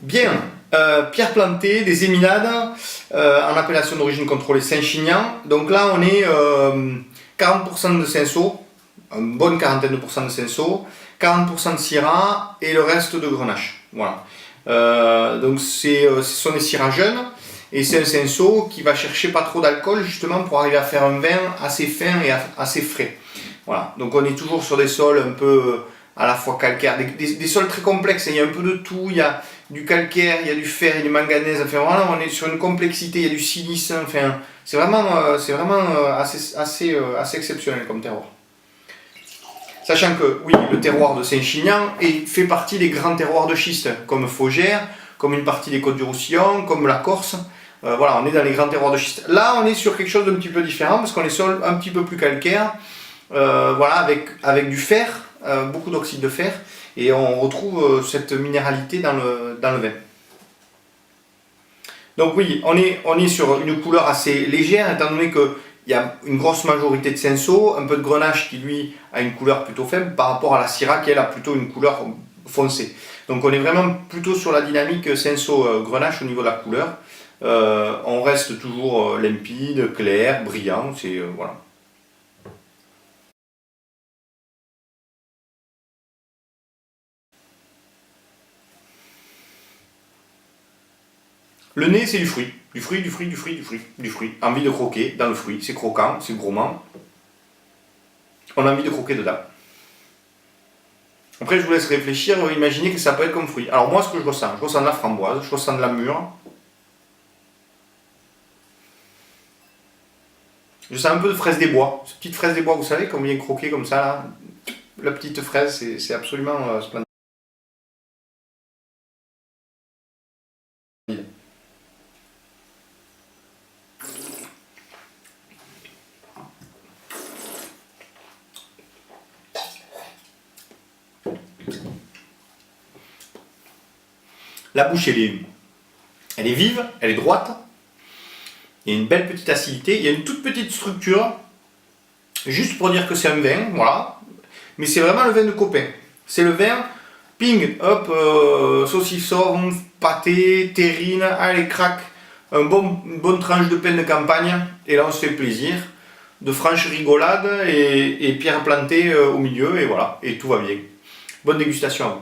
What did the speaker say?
Bien, pierre plantée, des éminades, en appellation d'origine contrôlée Saint-Chinian. Donc là on est 40% de cinceau, une bonne quarantaine de pourcents de cinceau, 40% de syrah et le reste de grenache. Voilà. Donc ce sont des syrahs jeunes et c'est un cinceau qui va chercher pas trop d'alcool justement pour arriver à faire un vin assez fin et assez frais. Voilà. Donc on est toujours sur des sols un peu à la fois calcaires, des sols très complexes, il y a un peu de tout, il y a du calcaire, il y a du fer, il y a du manganèse, enfin voilà, on est sur une complexité, il y a du silice, enfin c'est vraiment assez exceptionnel comme terroir. Sachant que, oui, le terroir de Saint-Chinian fait partie des grands terroirs de schiste, comme Faugère, comme une partie des Côtes-du-Roussillon, comme la Corse. Voilà, on est dans les grands terroirs de schiste. Là, on est sur quelque chose d'un petit peu différent, parce qu'on est sur un petit peu plus calcaire, voilà, avec du fer, beaucoup d'oxyde de fer, et on retrouve cette minéralité dans le vin. Donc oui, on est sur une couleur assez légère, étant donné que il y a une grosse majorité de cinceau, un peu de grenache qui lui a une couleur plutôt faible par rapport à la syrah qui elle a plutôt une couleur foncée. Donc on est vraiment plutôt sur la dynamique cinceau-grenache au niveau de la couleur. On reste toujours limpide, clair, brillant, c'est voilà. Le nez c'est du fruit. Du fruit. Envie de croquer dans le fruit, c'est croquant, c'est gourmand. On a envie de croquer dedans. Après, je vous laisse réfléchir, imaginez que ça peut être comme fruit. Alors moi, ce que je ressens de la framboise, je ressens de la mûre. Je sens un peu de fraise des bois. Cette petite fraise des bois, vous savez, comme vient croquer comme ça, là. La petite fraise, c'est absolument splendide. La bouche, elle est vive, elle est droite. Il y a une belle petite acidité, il y a une toute petite structure, juste pour dire que c'est un vin, voilà. Mais c'est vraiment le vin de copain. C'est le vin, ping, hop, saucisson, pâté, terrine, allez, crac, une bonne tranche de pain de campagne, et là on se fait plaisir. De franches rigolades et pierre plantée au milieu, et voilà, et tout va bien. Bonne dégustation à vous.